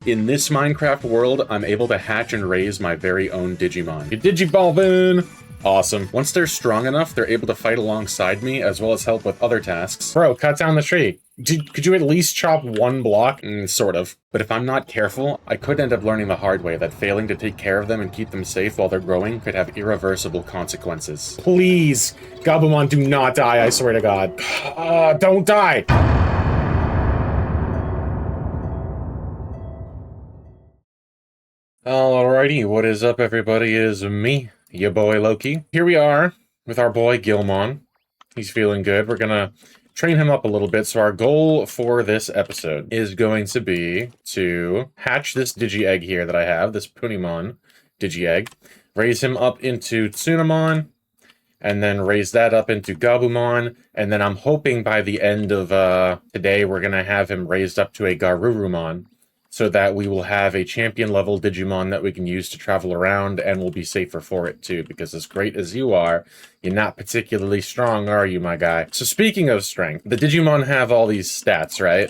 In this Minecraft world, I'm able to hatch and raise my very own Digimon. Digivolving! Awesome. Once they're strong enough, they're able to fight alongside me, as well as help with other tasks. Bro, cut down the tree. Could you at least chop one block? Sort of. But if I'm not careful, I could end up learning the hard way that failing to take care of them and keep them safe while they're growing could have irreversible consequences. Please, Gabumon, do not die, I swear to God. Don't die! Alrighty, what is up, everybody? It is me, your boy Loki. Here we are with our boy Gilmon. He's feeling good. We're gonna train him up a little bit. So our goal for this episode is going to be to hatch this Digi-Egg here that I have, this Punimon Digi-Egg, raise him up into Tsunamon, and then raise that up into Gabumon, and then I'm hoping by the end of today we're gonna have him raised up to a Garurumon, so that we will have a champion-level Digimon that we can use to travel around, and will be safer for it, too, because as great as you are, you're not particularly strong, are you, my guy? So speaking of strength, the Digimon have all these stats, right?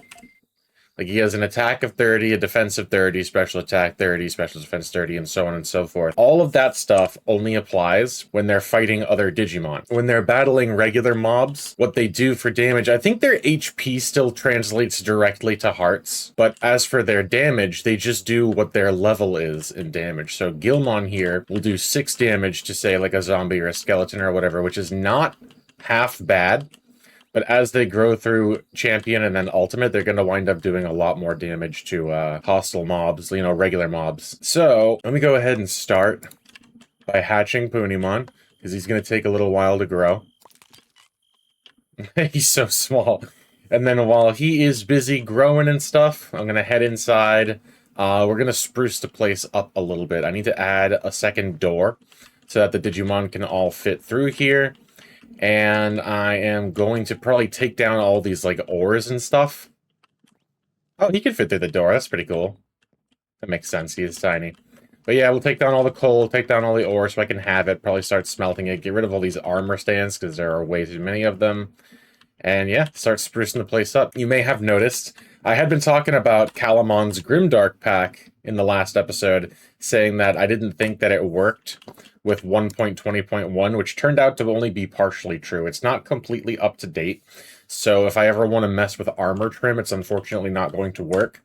Like, he has an attack of 30, a defense of 30, special attack 30, special defense 30, and so on and so forth. All of that stuff only applies when they're fighting other Digimon. When they're battling regular mobs, what they do for damage, I think their HP still translates directly to hearts, but as for their damage, they just do what their level is in damage. So Gilmon here will do 6 damage to, say, like a zombie or a skeleton or whatever, which is not half bad. But as they grow through Champion and then Ultimate, they're going to wind up doing a lot more damage to hostile mobs, you know, regular mobs. So, let me go ahead and start by hatching Punimon, because he's going to take a little while to grow. He's so small. And then while he is busy growing and stuff, I'm going to head inside. We're going to spruce the place up a little bit. I need to add a second door so that the Digimon can all fit through here. And I am going to probably take down all these, like, ores and stuff. Oh, he can fit through the door. That's pretty cool. That makes sense. He is tiny. But yeah, we'll take down all the coal, take down all the ore so I can have it, probably start smelting it, get rid of all these armor stands because there are way too many of them. And yeah, start sprucing the place up. You may have noticed, I had been talking about Calamon's Grimdark pack in the last episode, saying that I didn't think that it worked with 1.20.1, which turned out to only be partially true. It's not completely up to date, so if I ever want to mess with armor trim, it's unfortunately not going to work.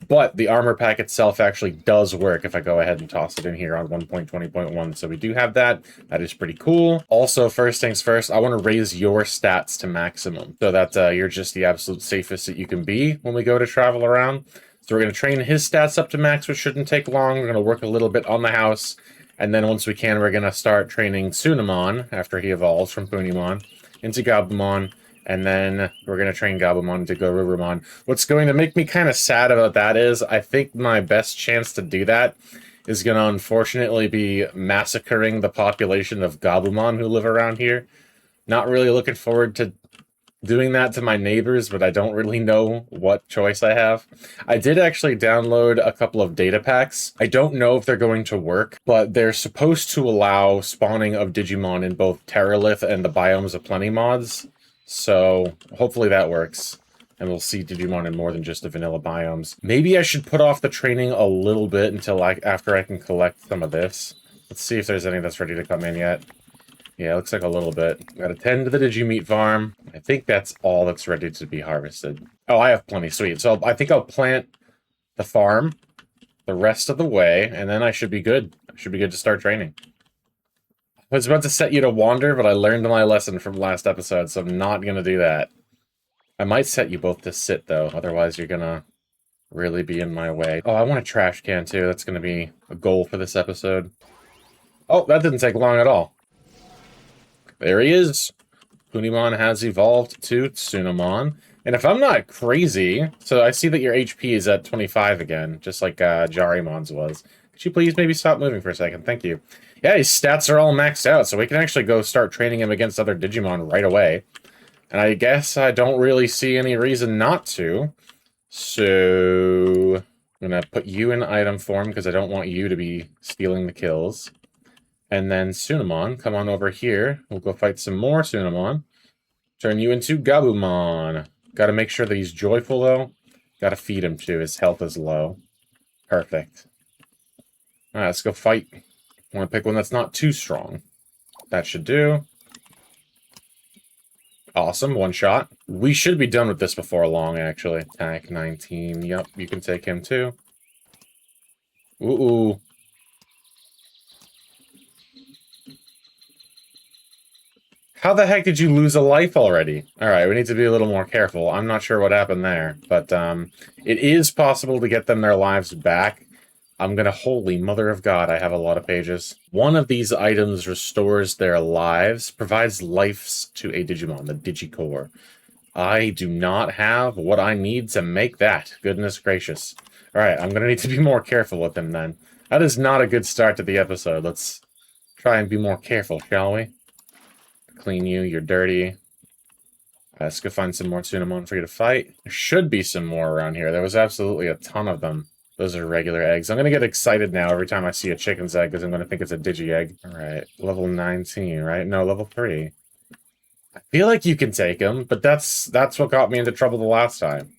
But the armor pack itself actually does work if I go ahead and toss it in here on 1.20.1, so we do have that. That is pretty cool. Also, first things first, I want to raise your stats to maximum, so that you're just the absolute safest that you can be when we go to travel around. So we're going to train his stats up to max, which shouldn't take long. We're going to work a little bit on the house. And then once we can, we're going to start training Tsunamon, after he evolves from Punimon, into Gabumon. And then we're going to train Gabumon into Garurumon. What's going to make me kind of sad about that is, I think my best chance to do that is going to unfortunately be massacring the population of Gabumon who live around here. Not really looking forward to doing that to my neighbors, but I don't really know what choice I have. I did actually download a couple of data packs. I don't know if they're going to work, but they're supposed to allow spawning of Digimon in both Terralith and the Biomes of Plenty mods. So hopefully that works, and we'll see Digimon in more than just the vanilla biomes. Maybe I should put off the training a little bit until after I can collect some of this. Let's see if there's any that's ready to come in yet. Yeah, looks like a little bit. Gotta tend to the Digimeat farm. I think that's all that's ready to be harvested. Oh, I have plenty. Sweet. So I think I'll plant the farm the rest of the way, and then I should be good. I should be good to start training. I was about to set you to wander, but I learned my lesson from last episode, so I'm not gonna do that. I might set you both to sit, though. Otherwise, you're gonna really be in my way. Oh, I want a trash can, too. That's gonna be a goal for this episode. Oh, that didn't take long at all. There he is. Punimon has evolved to Tsunamon. And if I'm not crazy, so I see that your HP is at 25 again, just like Jarimon's was. Could you please maybe stop moving for a second? Thank you. Yeah, his stats are all maxed out, so we can actually go start training him against other Digimon right away. And I guess I don't really see any reason not to. So I'm going to put you in item form because I don't want you to be stealing the kills. And then Tsunamon, come on over here. We'll go fight some more Tsunamon. Turn you into Gabumon. Gotta make sure that he's joyful, though. Gotta feed him, too. His health is low. Perfect. Alright, let's go fight. I want to pick one that's not too strong. That should do. Awesome, one shot. We should be done with this before long, actually. Attack 19. Yep, you can take him too. Ooh. How the heck did you lose a life already? Alright, we need to be a little more careful. I'm not sure what happened there, but it is possible to get them their lives back. I'm gonna... Holy mother of God, I have a lot of pages. One of these items restores their lives, provides lives to a Digimon, the Digicore. I do not have what I need to make that. Goodness gracious. Alright, I'm gonna need to be more careful with them then. That is not a good start to the episode. Let's try and be more careful, shall we? Clean you, you're dirty. Let's go find some more Tsunamon for you to fight. There should be some more around here. There was absolutely a ton of them. Those are regular eggs. I'm going to get excited now every time I see a chicken's egg because I'm going to think it's a Digi-Egg. Alright, level 19, right? No, level 3. I feel like you can take them, but that's what got me into trouble the last time.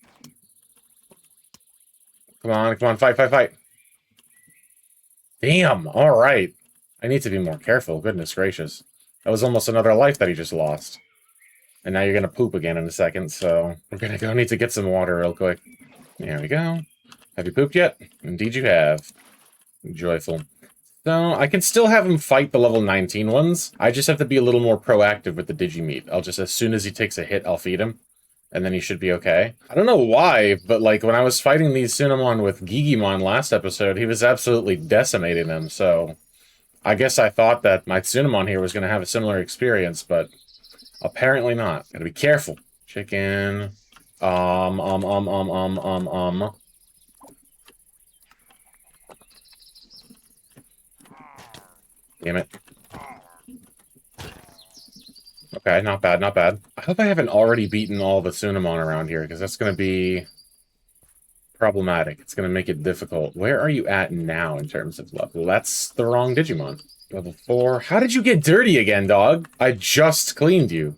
Come on, fight! Damn, alright. I need to be more careful, goodness gracious. That was almost another life that he just lost. And now you're going to poop again in a second, so we're going to go need to get some water real quick. There we go. Have you pooped yet? Indeed you have. Joyful. So, I can still have him fight the level 19 ones. I just have to be a little more proactive with the Digimeat. I'll just, as soon as he takes a hit, I'll feed him. And then he should be okay. I don't know why, but like, when I was fighting these Tsunamon with Gigimon last episode, he was absolutely decimating them, so... I guess I thought that my Tsunamon here was going to have a similar experience, but apparently not. Gotta be careful. Chicken. Damn it. Okay, not bad, not bad. I hope I haven't already beaten all the Tsunamon around here, because that's going to be problematic. It's going to make it difficult. Where are you at now in terms of level? That's the wrong Digimon. Level 4. How did you get dirty again, dog? I just cleaned you.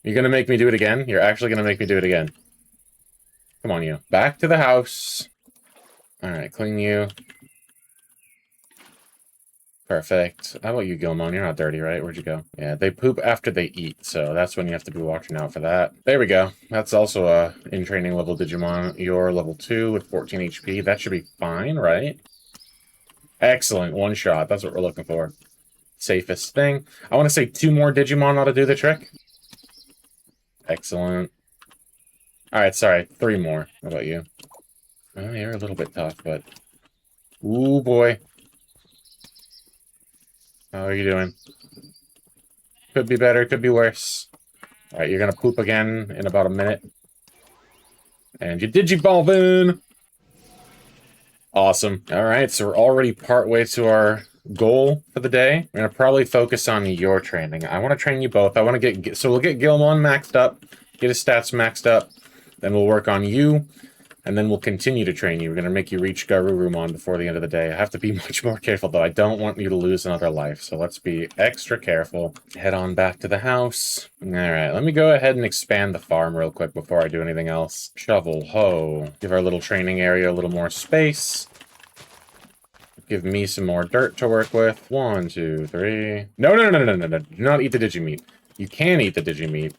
You're going to make me do it again? You're actually going to make me do it again. Come on, you. Back to the house. Alright, clean you. Perfect. How about you, Gilmon? You're not dirty, right? Where'd you go? Yeah, they poop after they eat, so that's when you have to be watching out for that. There we go. That's also a in-training level Digimon. You're level 2 with 14 HP. That should be fine, right? Excellent. One shot. That's what we're looking for. Safest thing. I want to say 2 more Digimon ought to do the trick. Excellent. Alright, sorry. 3 more. How about you? Oh, you're a little bit tough, but... Ooh, boy. How are you doing? Could be better, could be worse. Alright, you're gonna poop again in about a minute. And you Digivolve in! Awesome. Alright, so we're already partway to our goal for the day. We're gonna probably focus on your training. I want to train you both. I want to get... So we'll get Gilmon maxed up, get his stats maxed up, then we'll work on you, and then we'll continue to train you. We're going to make you reach Gabumon before the end of the day. I have to be much more careful, though. I don't want you to lose another life, so let's be extra careful. Head on back to the house. Alright, let me go ahead and expand the farm real quick before I do anything else. Shovel, hoe. Give our little training area a little more space. Give me some more dirt to work with. 1, 2, 3. No. Do not eat the Digimeat. You can eat the Digimeat.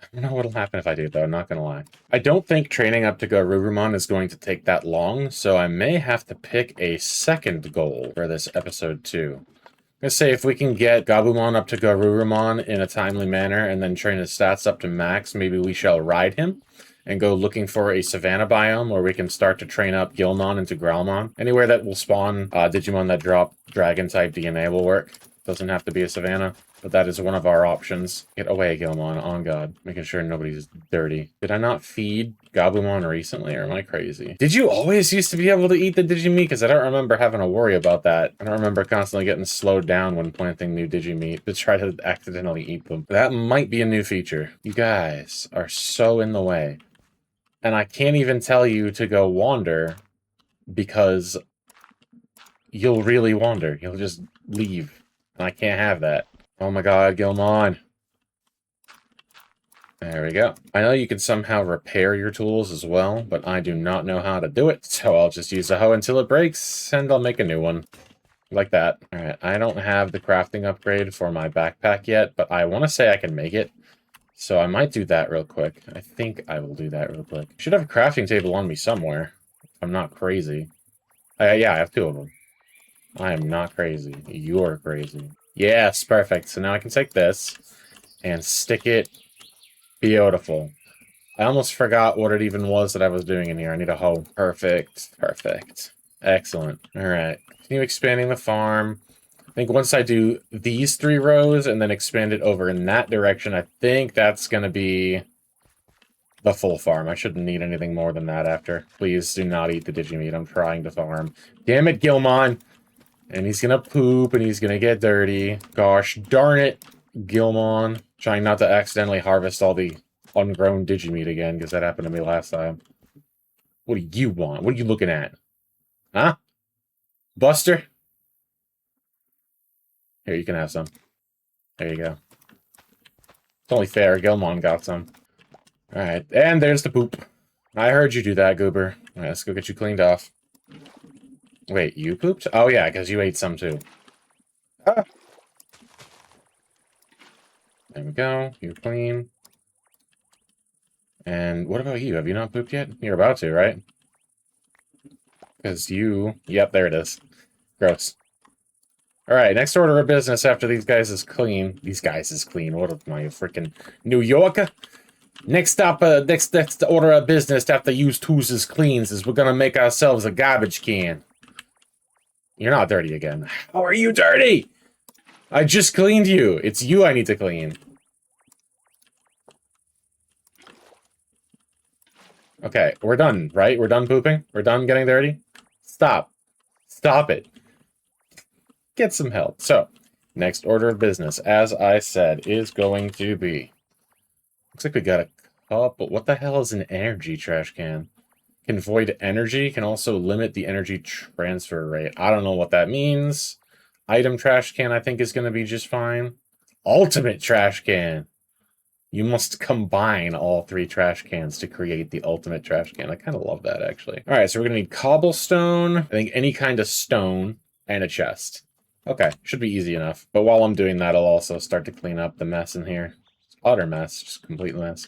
I don't know what'll happen if I do, though, I'm not gonna lie. I don't think training up to Gabumon is going to take that long, so I may have to pick a second goal for this episode 2. I'm gonna say if we can get Gabumon up to Gabumon in a timely manner and then train his stats up to max, maybe we shall ride him and go looking for a Savannah biome where we can start to train up Gilmon into Growlmon. Anywhere that will spawn Digimon that drop Dragon-type DNA will work. Doesn't have to be a Savannah. But that is one of our options. Get away, Gilmon, on God. Making sure nobody's dirty. Did I not feed Gabumon recently, or am I crazy? Did you always used to be able to eat the Digimeat? Because I don't remember having to worry about that. I don't remember constantly getting slowed down when planting new Digimeat to try to accidentally eat them. That might be a new feature. You guys are so in the way. And I can't even tell you to go wander because you'll really wander. You'll just leave. And I can't have that. Oh my God, Gilmon. There we go. I know you can somehow repair your tools as well, but I do not know how to do it, so I'll just use the hoe until it breaks, and I'll make a new one. Like that. Alright, I don't have the crafting upgrade for my backpack yet, but I want to say I can make it. So I might do that real quick. I think I will do that real quick. Should have a crafting table on me somewhere. I'm not crazy. Yeah, I have 2 of them. I am not crazy. You're crazy. Yes, perfect. So now I can take this and stick it. Beautiful. I almost forgot what it even was that I was doing in here. I need a hoe. Perfect. Perfect. Excellent. Alright. Continue expanding the farm. I think once I do these 3 rows and then expand it over in that direction, I think that's going to be the full farm. I shouldn't need anything more than that after. Please do not eat the Digimeat. I'm trying to farm. Damn it, Gilmon! And he's gonna poop, and he's gonna get dirty. Gosh darn it, Gilmon. Trying not to accidentally harvest all the ungrown Digimeat again, because that happened to me last time. What do you want? What are you looking at? Huh? Buster? Here, you can have some. There you go. It's only fair. Gilmon got some. Alright, and there's the poop. I heard you do that, Goober. Alright, let's go get you cleaned off. Wait, you pooped? Oh yeah, because you ate some too. Ah. There we go. You're clean. And what about you? Have you not pooped yet? You're about to, right? Because you... Yep, there it is. Gross. Alright, next order of business after these guys is clean. These guys is clean. What am I, freaking New Yorker? Next up, next order of business after use twos is cleans is we're gonna make ourselves a garbage can. You're not dirty again. How are you dirty? I just cleaned you. It's you I need to clean. Okay, we're done, right? We're done pooping? We're done getting dirty? Stop. Stop it. Get some help. So, next order of business, as I said, is going to be... Looks like we got a couple... What the hell is an energy trash can? Can void energy, can also limit the energy transfer rate. I don't know what that means. Item trash can, I think, is going to be just fine. Ultimate trash can. You must combine all 3 trash cans to create the ultimate trash can. I kind of love that, actually. All right, so we're going to need cobblestone, I think any kind of stone, and a chest. Okay, should be easy enough. But while I'm doing that, I'll also start to clean up the mess in here. It's utter mess, just complete mess.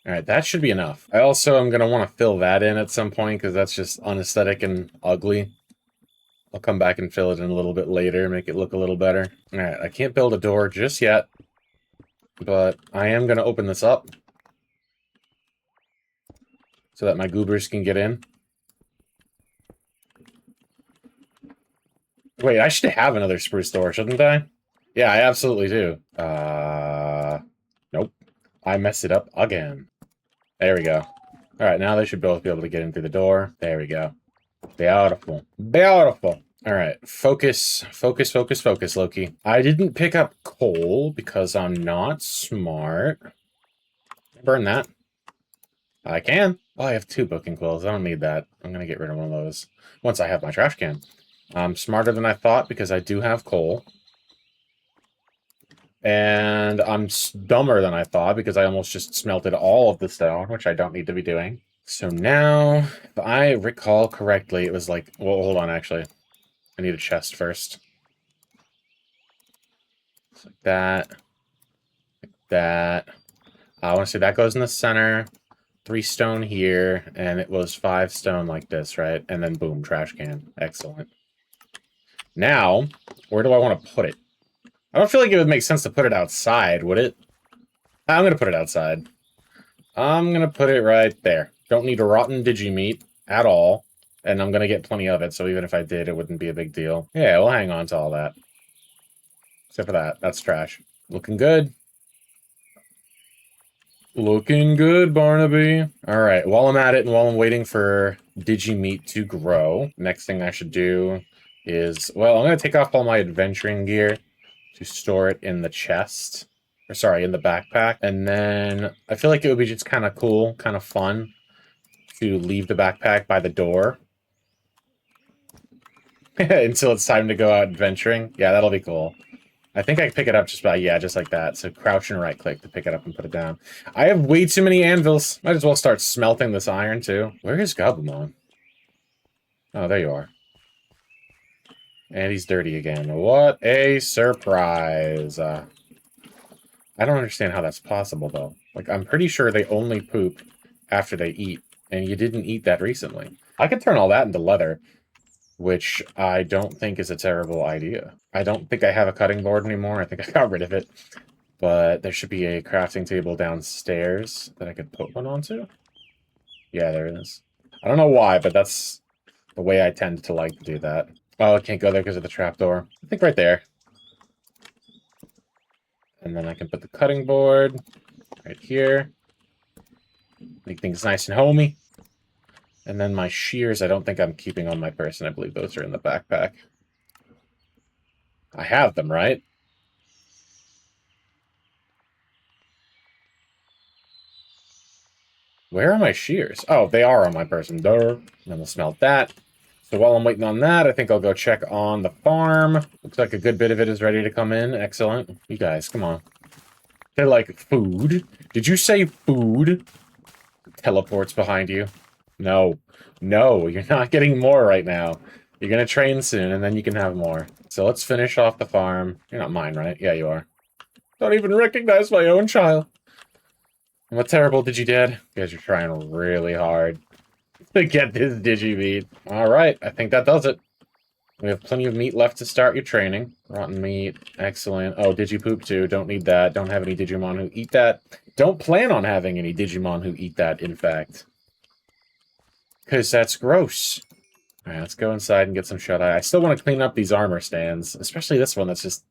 Alright, that should be enough. I also am going to want to fill that in at some point, because that's just unaesthetic and ugly. I'll come back and fill it in a little bit later, make it look a little better. Alright, I can't build a door just yet, but I am going to open this up so that my goobers can get in. Wait, I should have another spruce door, shouldn't I? Yeah, I absolutely do. Nope. I messed it up again. There we go. Alright, now they should both be able to get in through the door. There we go. Beautiful. Beautiful. Alright, focus, focus, focus, focus, Loki. I didn't pick up coal because I'm not smart. Burn that. I can. Oh, I have 2 booking quills. I don't need that. I'm gonna get rid of one of those once I have my trash can. I'm smarter than I thought because I do have coal. And I'm dumber than I thought because I almost just smelted all of the stone, which I don't need to be doing. So now, if I recall correctly, it was like... Well, hold on, actually. I need a chest first. Just like that. Like that. I want to say that goes in the center. 3 stone here, and it was 5 stone like this, right? And then boom, trash can. Excellent. Now, where do I want to put it? I don't feel like it would make sense to put it outside, would it? I'm going to put it outside. I'm going to put it right there. Don't need a rotten Digimeat at all. And I'm going to get plenty of it, so even if I did, it wouldn't be a big deal. Yeah, we'll hang on to all that. Except for that. That's trash. Looking good. Looking good, Barnaby. Alright, while I'm at it and while I'm waiting for Digimeat to grow, next thing I should do is... Well, I'm going to take off all my adventuring gear to store it in the chest. Or sorry, in the backpack. And then I feel like it would be just kind of cool, kind of fun to leave the backpack by the door. Until it's time to go out adventuring. Yeah, that'll be cool. I think I can pick it up just by, yeah, just like that. So crouch and right click to pick it up and put it down. I have way too many anvils. Might as well start smelting this iron too. Where is Gabumon? Oh, there you are. And he's dirty again. What a surprise. I don't understand how that's possible, though. Like, I'm pretty sure they only poop after they eat, and you didn't eat that recently. I could turn all that into leather, which I don't think is a terrible idea. I don't think I have a cutting board anymore. I think I got rid of it. But there should be a crafting table downstairs that I could put one onto. Yeah, there it is. I don't know why, but that's the way I tend to like to do that. Oh, I can't go there because of the trapdoor. I think right there. And then I can put the cutting board right here. Make things nice and homey. And then my shears, I don't think I'm keeping on my person. I believe those are in the backpack. I have them, right? Where are my shears? Oh, they are on my person. Duh. And then we'll smelt that. So while I'm waiting on that, I think I'll go check on the farm. Looks like a good bit of it is ready to come in. Excellent. You guys, come on. They're like, food? Did you say food? Teleports behind you. No. No, you're not getting more right now. You're gonna train soon, and then you can have more. So let's finish off the farm. You're not mine, right? Yeah, you are. Don't even recognize my own child. I'm a terrible Digi-Dad. You guys are trying really hard to get this Digi-Meat. Alright, I think that does it. We have plenty of meat left to start your training. Rotten meat. Excellent. Oh, Digi-Poop too. Don't need that. Don't have any Digimon who eat that. Don't plan on having any Digimon who eat that, in fact. Because that's gross. Alright, let's go inside and get some shut-eye. I still want to clean up these armor stands. Especially this one that's just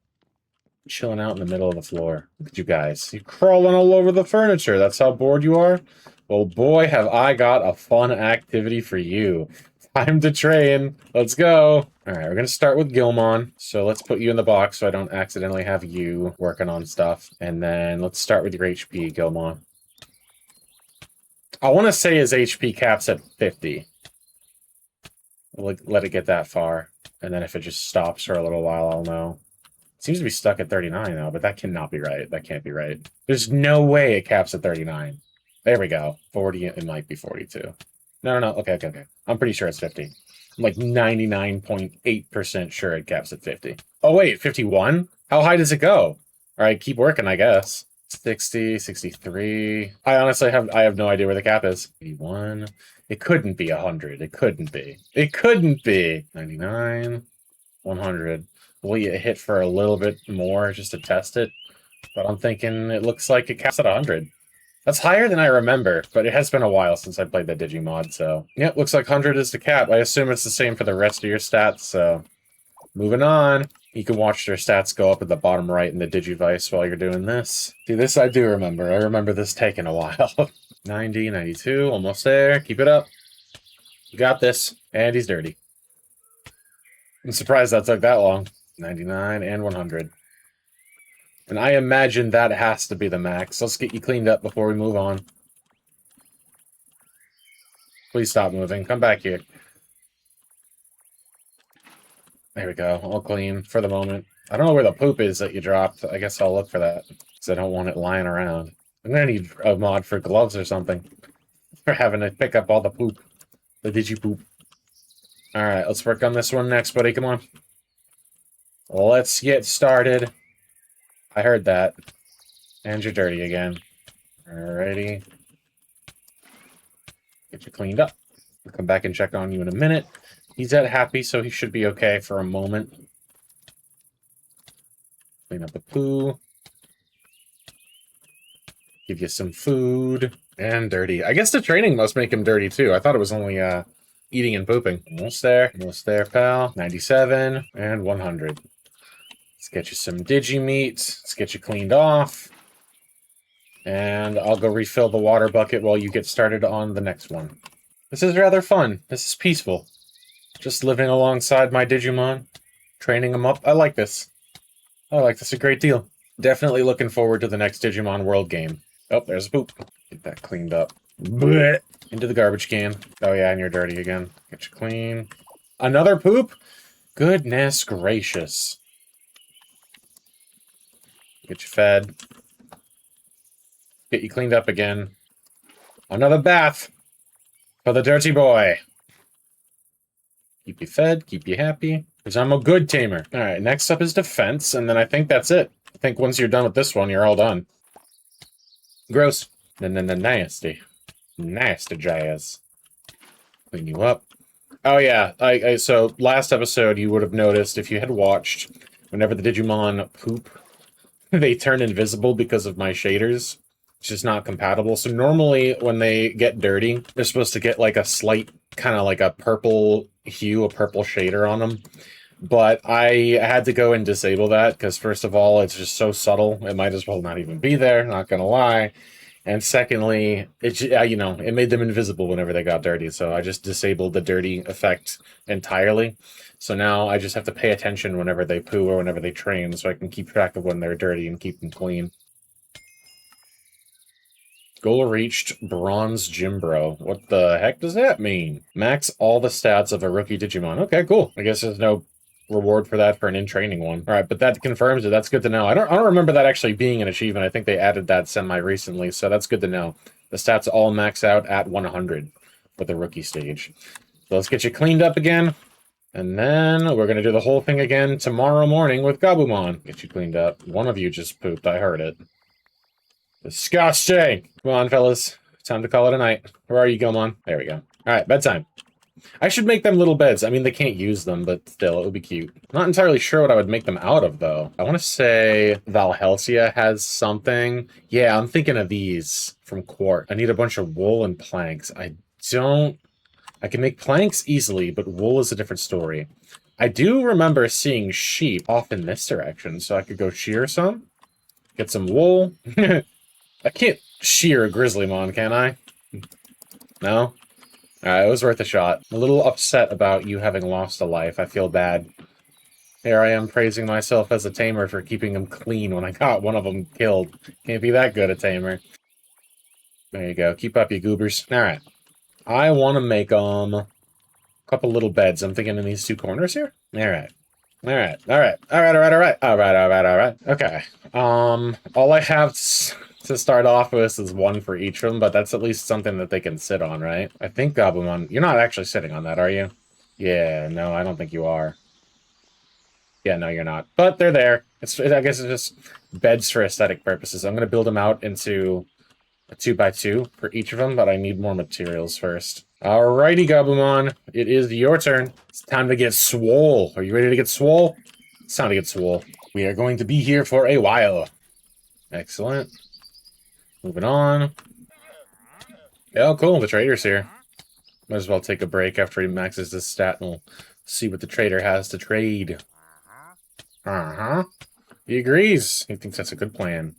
chilling out in the middle of the floor. Look at you guys. You're crawling all over the furniture. That's how bored you are? Well, boy, have I got a fun activity for you. Time to train. Let's go. Alright, we're going to start with Gilmon. So let's put you in the box so I don't accidentally have you working on stuff. And then let's start with your HP, Gilmon. I want to say his HP caps at 50. Let it get that far. And then if it just stops for a little while, I'll know. It seems to be stuck at 39 now, but that cannot be right. That can't be right. There's no way it caps at 39. There we go. 40, it might be 42. No. Okay. I'm pretty sure it's 50. I'm like 99.8% sure it caps at 50. Oh, wait, 51? How high does it go? All right, keep working, I guess. 60, 63. I honestly have no idea where the cap is. 81. It couldn't be 100. It couldn't be. It couldn't be. 99. 100. Will you hit for a little bit more just to test it? But I'm thinking it looks like it caps at 100. That's higher than I remember, but it has been a while since I played the Digimod, so... Yep, looks like 100 is the cap. I assume it's the same for the rest of your stats, so... Moving on. You can watch their stats go up at the bottom right in the Digivice while you're doing this. See, this I do remember. I remember this taking a while. 90, 92, almost there. Keep it up. You got this. And he's dirty. I'm surprised that took that long. 99 and 100. And I imagine that has to be the max. Let's get you cleaned up before we move on. Please stop moving. Come back here. There we go. All clean for the moment. I don't know where the poop is that you dropped. I guess I'll look for that. Because I don't want it lying around. I'm going to need a mod for gloves or something. For having to pick up all the poop. The Digi-Poop. Alright, let's work on this one next, buddy. Come on. Let's get started. I heard that. And you're dirty again. Alrighty. Get you cleaned up. I'll come back and check on you in a minute. He's at happy, so he should be okay for a moment. Clean up the poo. Give you some food. And dirty. I guess the training must make him dirty, too. I thought it was only, eating and pooping. Almost there. Almost there, pal. 97. And 100. Let's get you some Digi-Meat. Let's get you cleaned off. And I'll go refill the water bucket while you get started on the next one. This is rather fun. This is peaceful. Just living alongside my Digimon. Training them up. I like this. I like this a great deal. Definitely looking forward to the next Digimon World game. Oh, there's a poop. Get that cleaned up. Blech. Into the garbage can. Oh yeah, and you're dirty again. Get you clean. Another poop? Goodness gracious. Get you fed. Get you cleaned up again. Another bath for the dirty boy. Keep you fed, keep you happy. Because I'm a good tamer. Alright, next up is defense, and then I think that's it. I think once you're done with this one, you're all done. Gross. Nasty. Nasty jazz. Clean you up. Oh yeah, so last episode you would have noticed, if you had watched, whenever the Digimon poop, they turn invisible because of my shaders. It's just not compatible. So normally when they get dirty, they're supposed to get like a slight, kind of like a purple hue, a purple shader on them. But I had to go and disable that, because first of all, it's just so subtle, it might as well not even be there, not gonna lie. And secondly, it made them invisible whenever they got dirty, so I just disabled the dirty effect entirely. So now I just have to pay attention whenever they poo or whenever they train, so I can keep track of when they're dirty and keep them clean. Goal reached, Bronze Gym Bro. What the heck does that mean? Max all the stats of a rookie Digimon. Okay, cool. I guess there's no reward for that for an in-training one. All right, but that confirms it. That's good to know. I don't remember that actually being an achievement. I think they added that semi-recently, so that's good to know. The stats all max out at 100 for the rookie stage. So let's get you cleaned up again, and then we're going to do the whole thing again tomorrow morning with Gabumon. Get you cleaned up. One of you just pooped. I heard it. Disgusting! Come on, fellas. Time to call it a night. Where are you, Gomon? There we go. All right, bedtime. I should make them little beds. I mean, they can't use them, but still, it would be cute. I'm not entirely sure what I would make them out of, though. I want to say Valhelsia has something. Yeah, I'm thinking of these from Quark. I need a bunch of wool and planks. I can make planks easily, but wool is a different story. I do remember seeing sheep off in this direction, so I could go shear some. Get some wool. I can't shear a Grizzlymon, can I? No? Alright, it was worth a shot. I'm a little upset about you having lost a life. I feel bad. Here I am praising myself as a tamer for keeping them clean when I got one of them killed. Can't be that good a tamer. There you go. Keep up, you goobers. Alright. I want to make a couple little beds. I'm thinking in these two corners here. Alright. Alright. Okay. All I have to start off with is one for each of them, but that's at least something that they can sit on, right? I think Gabumon... You're not actually sitting on that, are you? Yeah, no, I don't think you are. Yeah, no, you're not. But they're there. I guess it's just beds for aesthetic purposes. I'm going to build them out into a 2x2 for each of them, but I need more materials first. Alrighty, Gabumon. It is your turn. It's time to get swole. Are you ready to get swole? It's time to get swole. We are going to be here for a while. Excellent. Moving on. Oh, cool. The trader's here. Might as well take a break after he maxes this stat and we'll see what the trader has to trade. Uh-huh. He agrees. He thinks that's a good plan.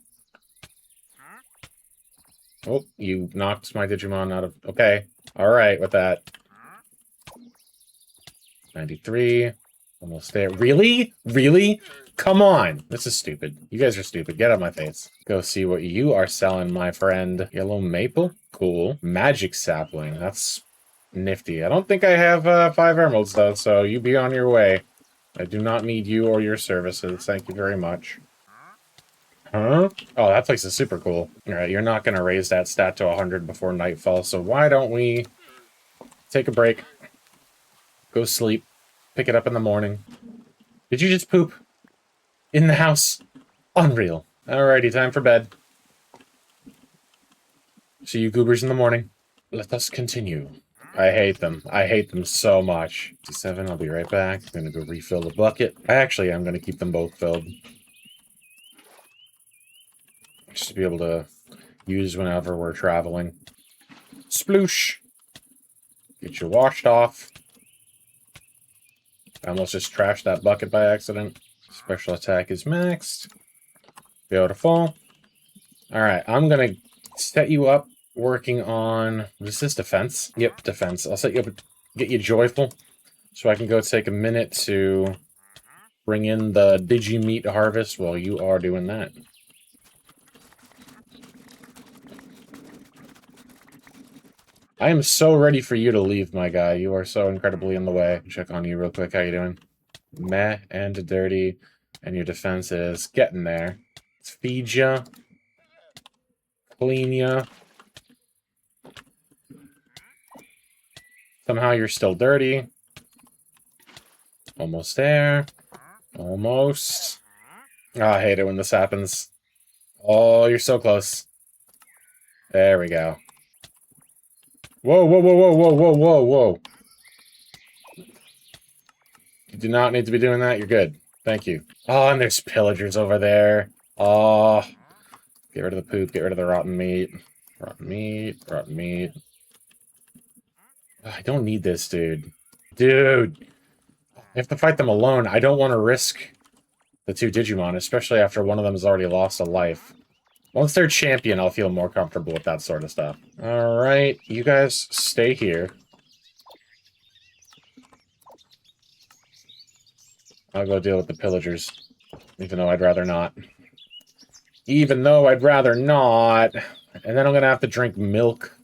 Oh, you knocked my Digimon out of... Okay. Alright with that. 93. Almost there. Really? Really? Come on! This is stupid. You guys are stupid. Get out of my face. Go see what you are selling, my friend. Yellow maple? Cool. Magic sapling. That's nifty. I don't think I have 5 emeralds, though, so you be on your way. I do not need you or your services. Thank you very much. Huh? Oh, that place is super cool. Alright, you're not going to raise that stat to 100 before nightfall, so why don't we take a break, go sleep, pick it up in the morning. Did you just poop? In the house? Unreal. Alrighty, time for bed. See you goobers in the morning. Let us continue. I hate them. I hate them so much. 7, I'll be right back. I'm gonna go refill the bucket. Actually, I'm gonna keep them both filled. Just to be able to use whenever we're traveling. Sploosh! Get you washed off. I almost just trashed that bucket by accident. Special attack is maxed. Beautiful. Alright, I'm gonna set you up working on... Is this defense? Yep, defense. I'll set you up, get you joyful, so I can go take a minute to bring in the Digi-Meat harvest while you are doing that. I am so ready for you to leave, my guy. You are so incredibly in the way. Check on you real quick. How you doing? Meh and dirty. And your defense is getting there. Let's feed ya. Clean ya. Somehow you're still dirty. Almost there. Almost. Oh, I hate it when this happens. Oh, you're so close. There we go. Whoa, whoa, whoa, whoa, whoa, whoa, whoa, whoa. You do not need to be doing that. You're good. Thank you. Oh, and there's pillagers over there. Oh. Get rid of the poop. Get rid of the rotten meat. Rotten meat. Rotten meat. Oh, I don't need this, dude. Dude. I have to fight them alone. I don't want to risk the two Digimon, especially after one of them has already lost a life. Once they're champion, I'll feel more comfortable with that sort of stuff. Alright, you guys stay here. I'll go deal with the pillagers. Even though I'd rather not. Even though I'd rather not. And then I'm gonna have to drink milk.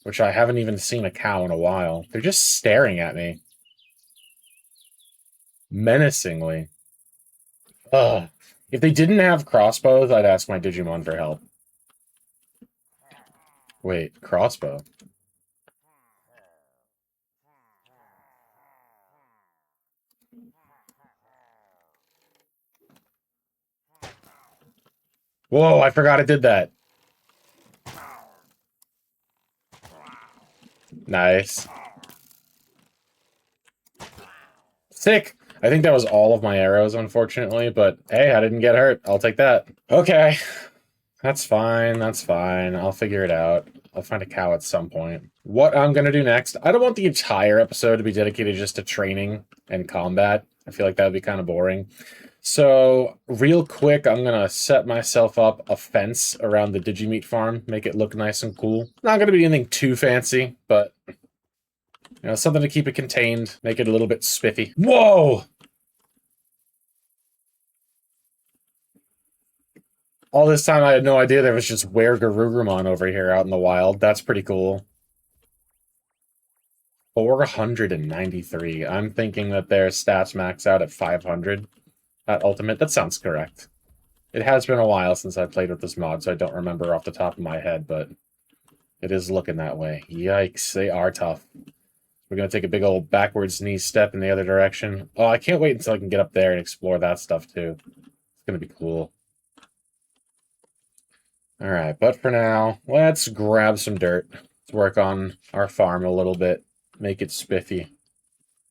Which I haven't even seen a cow in a while. They're just staring at me. Menacingly. Ugh. If they didn't have crossbows, I'd ask my Digimon for help. Wait, crossbow? Whoa, I forgot I did that. Nice. Sick! I think that was all of my arrows, unfortunately, but hey, I didn't get hurt. I'll take that. Okay. That's fine, that's fine. I'll figure it out. I'll find a cow at some point. What I'm gonna do next, I don't want the entire episode to be dedicated just to training and combat. I feel like that would be kind of boring. So, real quick, I'm gonna set myself up a fence around the Digimeat farm, make it look nice and cool. Not gonna be anything too fancy, but you know, something to keep it contained, make it a little bit spiffy. Whoa! All this time I had no idea there was just Gabumon over here out in the wild. That's pretty cool. 493. I'm thinking that their stats max out at 500 at Ultimate. That sounds correct. It has been a while since I played with this mod, so I don't remember off the top of my head, but it is looking that way. Yikes, they are tough. We're going to take a big old backwards knee step in the other direction. Oh, I can't wait until I can get up there and explore that stuff, too. It's going to be cool. Alright, but for now, let's grab some dirt. Let's work on our farm a little bit. Make it spiffy.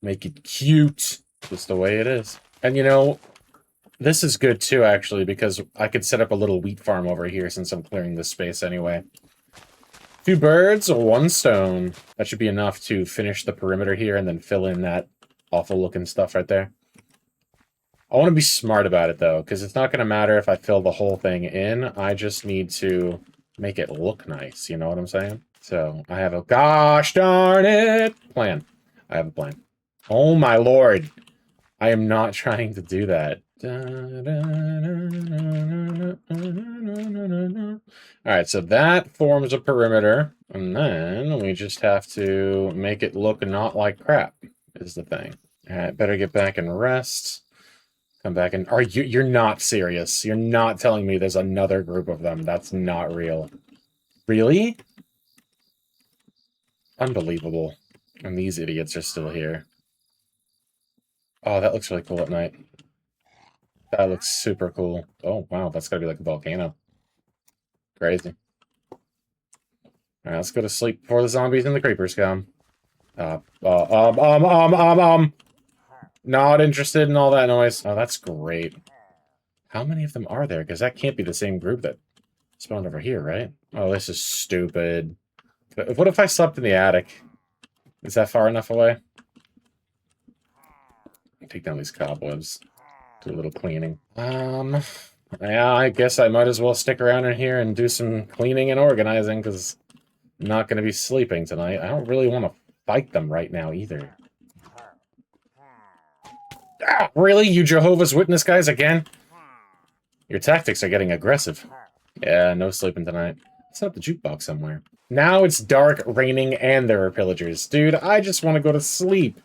Make it cute. Just the way it is. And you know, this is good too, actually, because I could set up a little wheat farm over here since I'm clearing this space anyway. 2 birds, 1 stone. That should be enough to finish the perimeter here and then fill in that awful-looking stuff right there. I want to be smart about it, though, because it's not going to matter if I fill the whole thing in. I just need to make it look nice, you know what I'm saying? So, I have a gosh darn it plan. I have a plan. Oh my lord. I am not trying to do that. Alright, so that forms a perimeter, and then we just have to make it look not like crap, is the thing. Alright, better get back and rest. Come back and... You're not serious. You're not telling me there's another group of them. That's not real. Really? Unbelievable. And these idiots are still here. Oh, that looks really cool at night. That looks super cool. Oh, wow, that's gotta be like a volcano. Crazy. Alright, let's go to sleep before the zombies and the creepers come. Not interested in all that noise. Oh, that's great. How many of them are there? Because that can't be the same group that spawned over here, right? Oh, this is stupid. What if I slept in the attic? Is that far enough away? Take down these cobwebs. Do a little cleaning. Yeah, I guess I might as well stick around in here and do some cleaning and organizing, because I'm not going to be sleeping tonight. I don't really want to fight them right now, either. Ah, really? You Jehovah's Witness guys again? Your tactics are getting aggressive. Yeah, no sleeping tonight. Set up the jukebox somewhere. Now it's dark, raining, and there are pillagers. Dude, I just want to go to sleep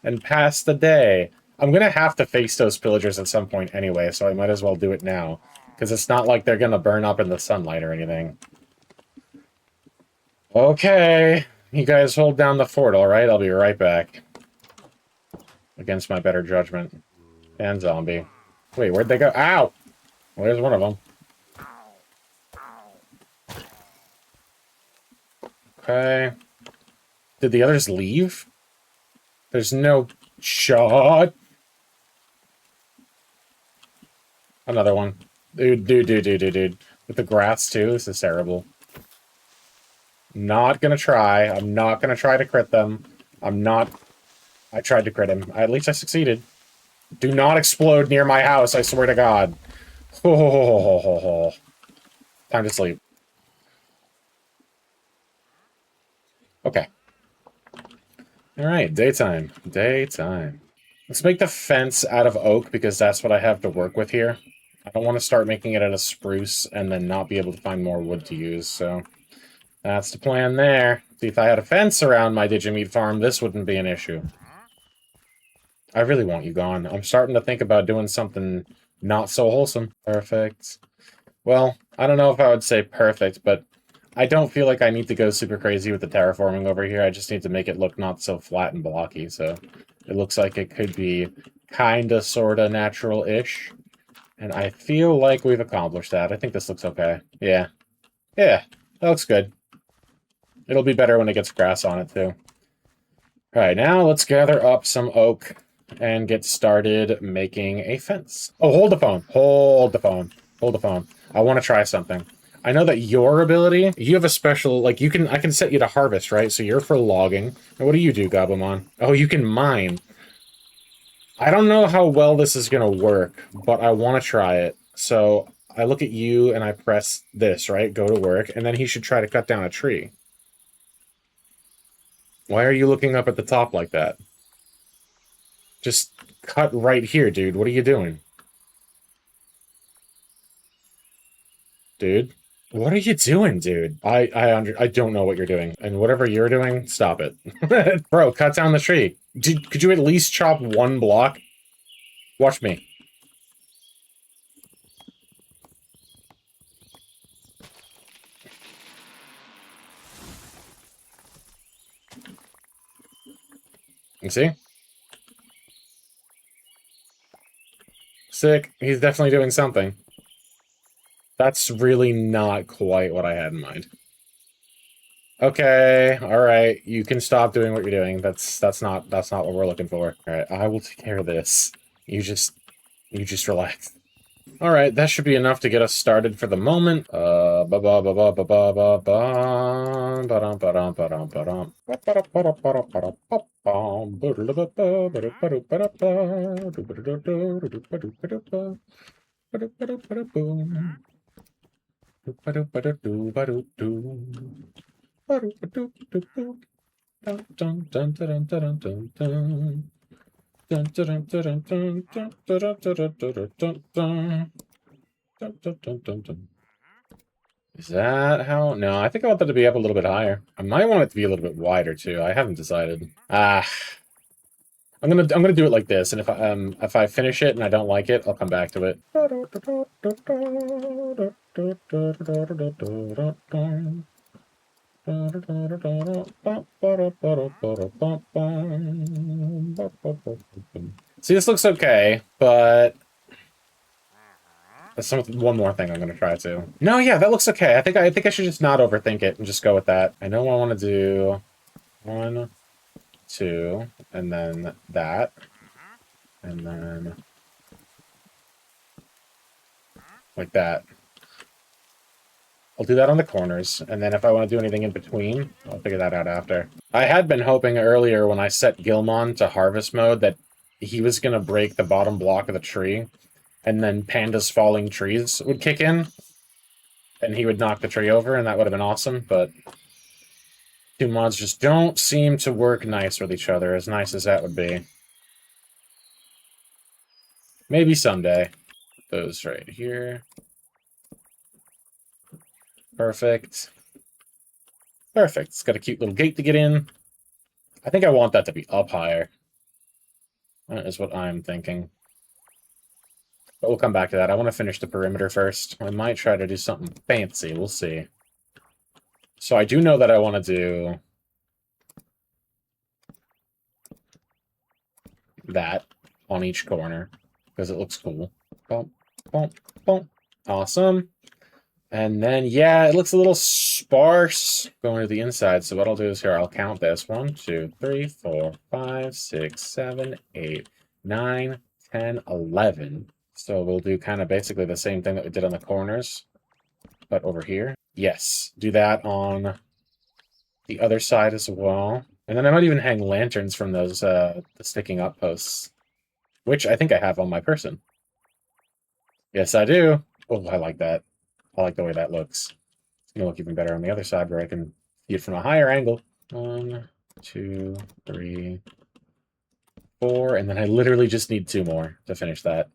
and pass the day. I'm gonna have to face those pillagers at some point anyway, so I might as well do it now. Because it's not like they're gonna burn up in the sunlight or anything. Okay. You guys hold down the fort, alright? I'll be right back. Against my better judgment. And zombie. Wait, where'd they go? Ow! Well, there's one of them. Okay. Did the others leave? There's no shot. Another one. Dude. With the grass, too? This is terrible. Not gonna try. I'm not gonna try to crit them. I'm not... I tried to crit him. At least I succeeded. Do not explode near my house, I swear to God. Time to sleep. Okay. Alright, daytime. Daytime. Let's make the fence out of oak, because that's what I have to work with here. I don't want to start making it out of spruce and then not be able to find more wood to use, so... That's the plan there. See, if I had a fence around my Digimeat farm, this wouldn't be an issue. I really want you gone. I'm starting to think about doing something not so wholesome. Perfect. Well, I don't know if I would say perfect, but I don't feel like I need to go super crazy with the terraforming over here. I just need to make it look not so flat and blocky, so it looks like it could be kinda, sorta natural-ish. And I feel like we've accomplished that. I think this looks okay. Yeah. Yeah, that looks good. It'll be better when it gets grass on it, too. Alright, now let's gather up some oak and get started making a fence. Oh, hold the phone. Hold the phone. Hold the phone. I want to try something. I know that your ability, you have a special, like, I can set you to harvest, right? So you're for logging. And what do you do, Gabumon? Oh, you can mine. I don't know how well this is going to work, but I want to try it. So I look at you and I press this, right? Go to work. And then he should try to cut down a tree. Why are you looking up at the top like that? Just cut right here, dude. What are you doing? Dude? What are you doing, dude? I don't know what you're doing. And whatever you're doing, stop it. Bro, cut down the tree. Could you at least chop one block? Watch me. You see? Sick. He's definitely doing something. That's really not quite what I had in mind. Okay, alright. You can stop doing what you're doing. That's not what we're looking for. Alright, I will take care of this. You just relax. Alright, that should be enough to get us started for the moment. Is that how? No, I think I want that to be up a little bit higher. I might want it to be a little bit wider too. I haven't decided. I'm gonna do it like this, and if I finish it and I don't like it, I'll come back to it. See, this looks okay, but there's one more thing I'm gonna try to. No, yeah, that looks okay. I think I should just not overthink it and just go with that. I know I want to do 1, 2, and then that, and then like that. I'll do that on the corners, and then if I want to do anything in between, I'll figure that out after. I had been hoping earlier when I set Gilmon to harvest mode that he was going to break the bottom block of the tree, and then Panda's falling trees would kick in, and he would knock the tree over, and that would have been awesome, but two mods just don't seem to work nice with each other, as nice as that would be. Maybe someday. Those right here. Perfect. Perfect. It's got a cute little gate to get in. I think I want that to be up higher. That is what I'm thinking. But we'll come back to that. I want to finish the perimeter first. I might try to do something fancy. We'll see. So I do know that I want to do that on each corner because it looks cool. Boom, boom, boom. Awesome. And then, yeah, it looks a little sparse going to the inside. So what I'll do is here, I'll count this. 1, 2, 3, 4, 5, 6, 7, 8, 9, 10, 11. So we'll do kind of basically the same thing that we did on the corners, but over here. Yes, do that on the other side as well. And then I might even hang lanterns from those the sticking up posts, which I think I have on my person. Yes, I do. Oh, I like that. I like the way that looks. It's going to look even better on the other side where I can see it from a higher angle. 1, 2, 3, 4, and then I literally just need 2 more to finish that.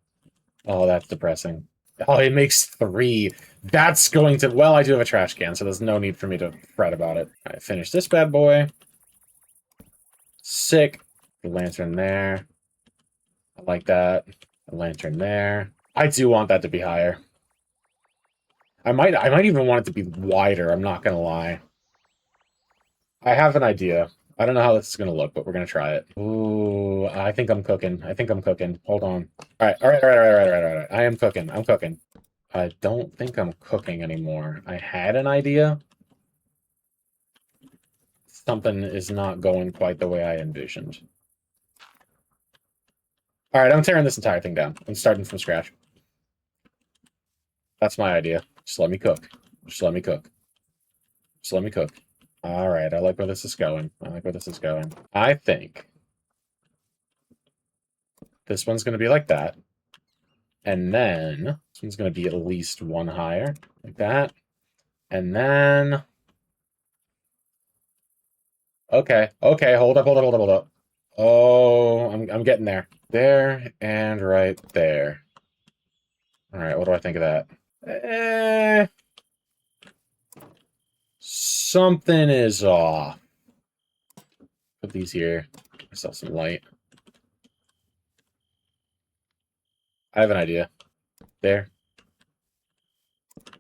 Oh, that's depressing. Oh, it makes 3. That's going to... Well, I do have a trash can, so there's no need for me to fret about it. All right, finish this bad boy. Sick. The lantern there. I like that. The lantern there. I do want that to be higher. I might even want it to be wider, I'm not gonna lie. I have an idea. I don't know how this is gonna look, but we're gonna try it. Ooh, I think I'm cooking. I think I'm cooking. Hold on. Alright. I am cooking. I'm cooking. I don't think I'm cooking anymore. I had an idea. Something is not going quite the way I envisioned. Alright, I'm tearing this entire thing down. I'm starting from scratch. That's my idea. Just let me cook. Just let me cook. Just let me cook. Alright, I like where this is going. I like where this is going. I think this one's going to be like that. And then this one's going to be at least 1 higher. Like that. And then... Okay, hold up. Oh, I'm getting there. There and right there. Alright, what do I think of that? Something is off. Put these here. Give myself some light. I have an idea. There.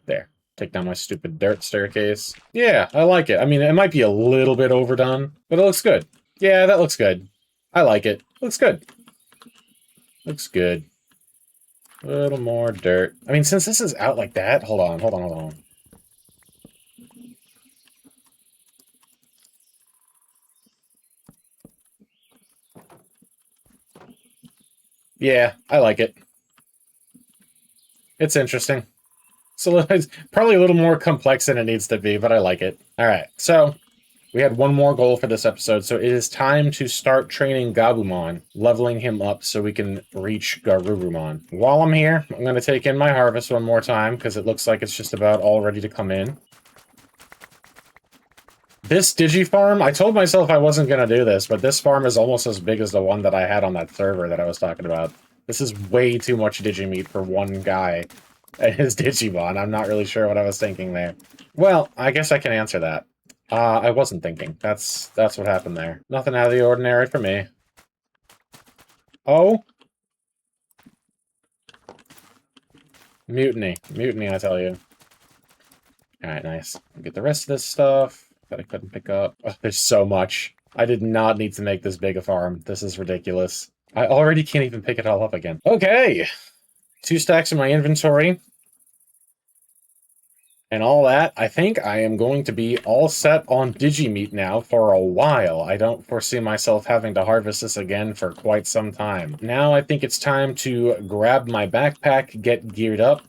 There. Take down my stupid dirt staircase. Yeah, I like it. I mean, it might be a little bit overdone, but it looks good. Yeah, that looks good. I like it. Looks good. Looks good. A little more dirt. I mean, since this is out like that... Hold on. Yeah, I like it. It's interesting. It's probably a little more complex than it needs to be, but I like it. Alright, so we had one more goal for this episode, so it is time to start training Gabumon, leveling him up so we can reach Garurumon. While I'm here, I'm going to take in my harvest one more time, because it looks like it's just about all ready to come in. This Digifarm, I told myself I wasn't going to do this, but this farm is almost as big as the one that I had on that server that I was talking about. This is way too much Digimeat for one guy and his Digimon. I'm not really sure what I was thinking there. Well, I guess I can answer that. I wasn't thinking. That's what happened there. Nothing out of the ordinary for me. Oh? Mutiny. Mutiny, I tell you. Alright, nice. Get the rest of this stuff that I couldn't pick up. Oh, there's so much. I did not need to make this big a farm. This is ridiculous. I already can't even pick it all up again. Okay! 2 stacks in my inventory. And all that, I think I am going to be all set on Digimeat now for a while. I don't foresee myself having to harvest this again for quite some time. Now I think it's time to grab my backpack, get geared up,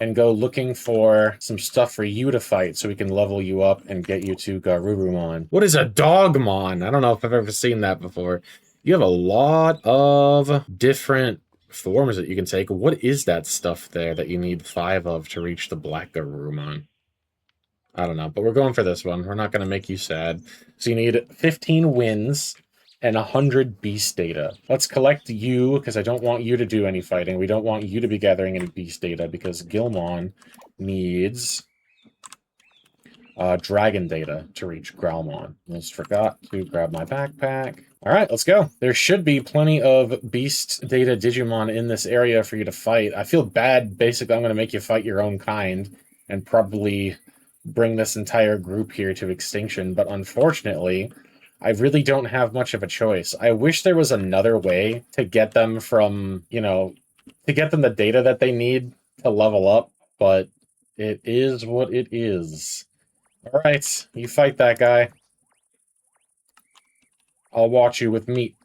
and go looking for some stuff for you to fight so we can level you up and get you to Garurumon. What is a Dogmon? I don't know if I've ever seen that before. You have a lot of different forms that you can take. What is that stuff there that you need 5 of to reach the Black Garurumon? I don't know, but we're going for this one. We're not going to make you sad. So you need 15 wins and 100 beast data. Let's collect you, because I don't want you to do any fighting. We don't want you to be gathering any beast data, because Gilmon needs dragon data to reach Growlmon. Almost forgot to grab my backpack. Alright, let's go. There should be plenty of beast data Digimon in this area for you to fight. I feel bad, basically I'm going to make you fight your own kind, and probably bring this entire group here to extinction, but unfortunately, I really don't have much of a choice. I wish there was another way to get them from, you know, to get them the data that they need to level up, but it is what it is. Alright, you fight that guy. I'll watch you with meat.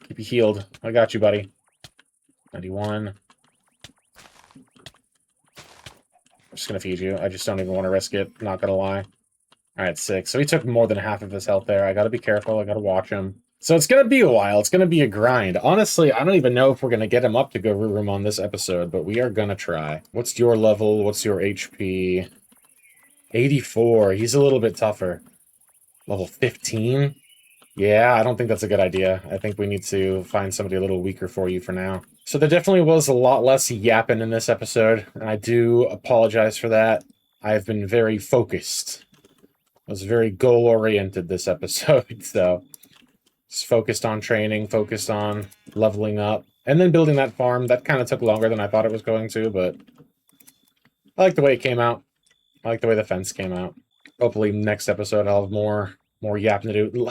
Keep you healed. I got you, buddy. 91. I'm just gonna feed you. I just don't even want to risk it, not gonna lie. Alright, 6. So he took more than half of his health there. I gotta be careful, I gotta watch him. So it's gonna be a while, it's gonna be a grind. Honestly, I don't even know if we're gonna get him up to Gabumon on this episode, but we are gonna try. What's your level? What's your HP? 84. He's a little bit tougher. Level 15? Yeah, I don't think that's a good idea. I think we need to find somebody a little weaker for you for now. So there definitely was a lot less yapping in this episode, and I do apologize for that. I've been very focused. I was very goal-oriented this episode, so just focused on training, focused on leveling up, and then building that farm. That kind of took longer than I thought it was going to, but I like the way it came out. I like the way the fence came out. Hopefully next episode I'll have more yapping to do.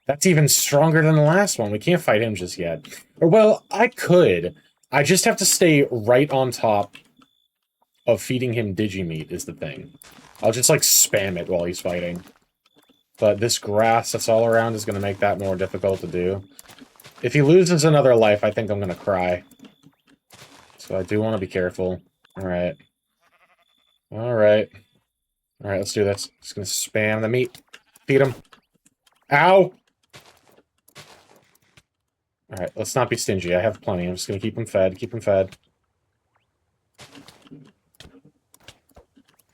That's even stronger than the last one. We can't fight him just yet. Or, well, I could. I just have to stay right on top of feeding him Digimeat is the thing. I'll just, like, spam it while he's fighting. But this grass that's all around is going to make that more difficult to do. If he loses another life, I think I'm going to cry. So I do want to be careful. Alright. Alright. Alright, let's do this. Just going to spam the meat. Feed him. Ow! Alright, let's not be stingy. I have plenty. I'm just gonna keep him fed. Keep him fed.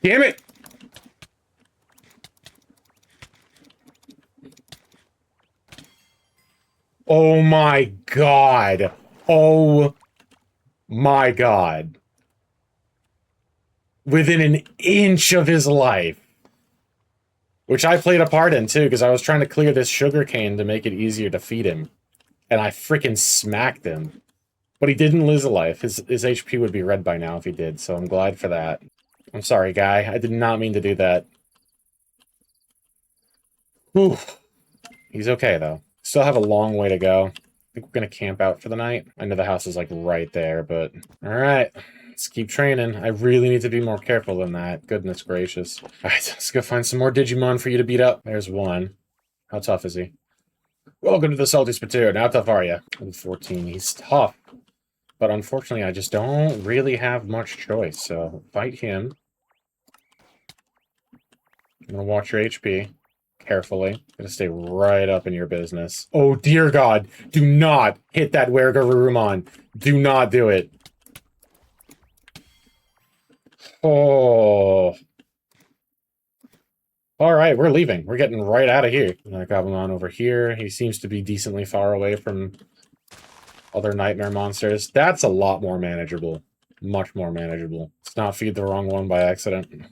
Damn it! Oh my god. Oh my god. Within an inch of his life. Which I played a part in, too, because I was trying to clear this sugarcane to make it easier to feed him. And I freaking smacked him. But he didn't lose a life. His HP would be red by now if he did, so I'm glad for that. I'm sorry, guy. I did not mean to do that. Whew. He's okay, though. Still have a long way to go. I think we're gonna camp out for the night. I know the house is, like, right there, but... Alright. Let's keep training. I really need to be more careful than that. Goodness gracious. Alright, let's go find some more Digimon for you to beat up. There's one. How tough is he? Welcome to the Salty Spittoon. How tough are you? 14. He's tough. But unfortunately, I just don't really have much choice, so fight him. I'm gonna watch your HP. Carefully. Gonna stay right up in your business. Oh, dear God. Do not hit that Gabumon. Do not do it. Oh. Alright, we're leaving. We're getting right out of here. Another Gabumon over here. He seems to be decently far away from other nightmare monsters. That's a lot more manageable. Much more manageable. Let's not feed the wrong one by accident.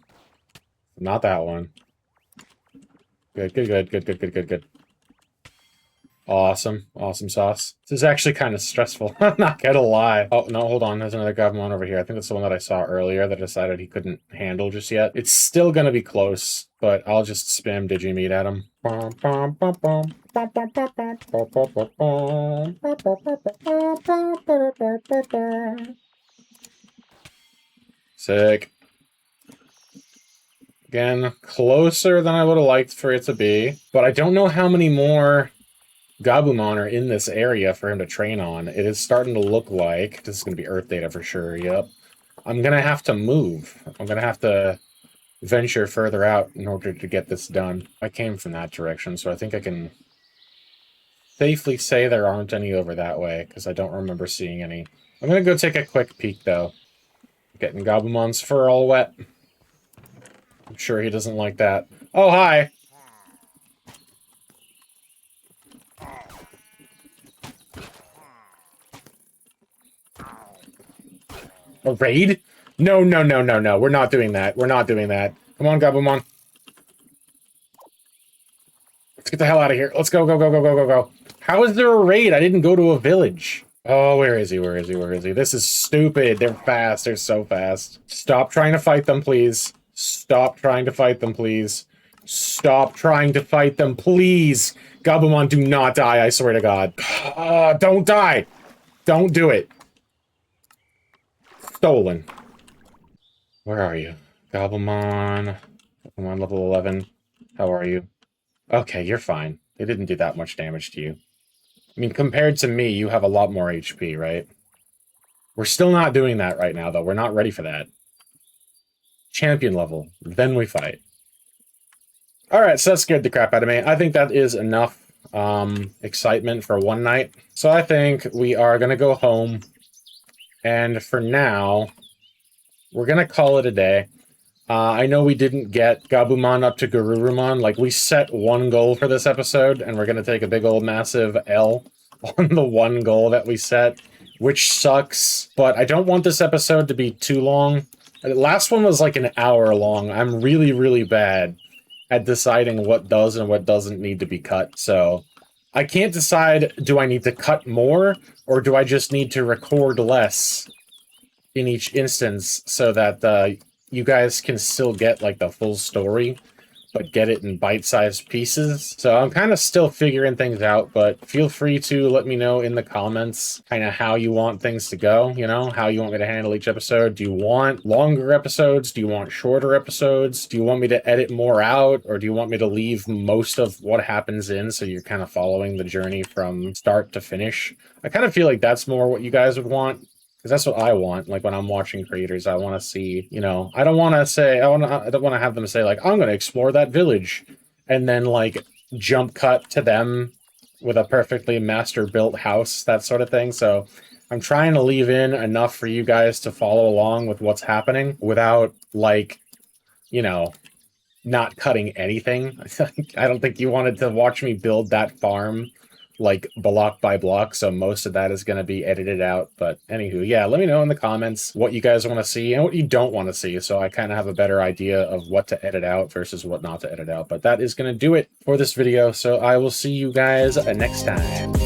Not that one. Good, good, good, good, good, good, good, good. Awesome. Awesome sauce. This is actually kind of stressful. I'm not gonna lie. Oh, no, hold on. There's another Gabumon over here. I think that's the one that I saw earlier that decided he couldn't handle just yet. It's still gonna be close, but I'll just spam Digimeat at him. Sick. Again, closer than I would have liked for it to be, but I don't know how many more Gabumon are in this area for him to train on. It is starting to look like... This is going to be Earth data for sure, yep. I'm going to have to move. I'm going to have to venture further out in order to get this done. I came from that direction, so I think I can safely say there aren't any over that way, because I don't remember seeing any. I'm going to go take a quick peek, though. Getting Gabumon's fur all wet. I'm sure he doesn't like that. Oh, hi! A raid? No, no, no, no, no. We're not doing that. We're not doing that. Come on, Gabumon. Let's get the hell out of here. Let's go, go, go, go, go, go, go. How is there a raid? I didn't go to a village. Oh, where is he? Where is he? Where is he? This is stupid. They're fast. They're so fast. Stop trying to fight them, please. Stop trying to fight them, please. Stop trying to fight them, please. Gabumon, do not die, I swear to God. Don't die. Don't do it. Stolen. Where are you? Gabumon. Pokemon level 11. How are you? Okay, you're fine. They didn't do that much damage to you. I mean, compared to me, you have a lot more HP, right? We're still not doing that right now, though. We're not ready for that. Champion level. Then we fight. Alright, so that scared the crap out of me. I think that is enough excitement for one night. So I think we are going to go home. And for now, we're going to call it a day. I know we didn't get Gabumon up to Garurumon. Like, we set one goal for this episode, and we're going to take a big old massive L on the one goal that we set, which sucks. But I don't want this episode to be too long. The last one was like an hour long. I'm really, really bad at deciding what does and what doesn't need to be cut. So I can't decide, do I need to cut more, or do I just need to record less in each instance so that you guys can still get, like, the full story, but get it in bite-sized pieces. So I'm kind of still figuring things out, but feel free to let me know in the comments kind of how you want things to go, you know, how you want me to handle each episode. Do you want longer episodes? Do you want shorter episodes? Do you want me to edit more out, or do you want me to leave most of what happens in so you're kind of following the journey from start to finish? I kind of feel like that's more what you guys would want. Because that's what I want. Like, when I'm watching creators, I want to see, you know, I don't want to have them say, like, I'm going to explore that village, and then, like, jump cut to them with a perfectly master-built house, that sort of thing. So I'm trying to leave in enough for you guys to follow along with what's happening without, like, you know, not cutting anything. I don't think you wanted to watch me build that farm, like, block by block, so most of that is going to be edited out. But anywho, yeah, let me know in the comments what you guys want to see and what you don't want to see, so I kind of have a better idea of what to edit out versus what not to edit out. But that is going to do it for this video, so I will see you guys next time.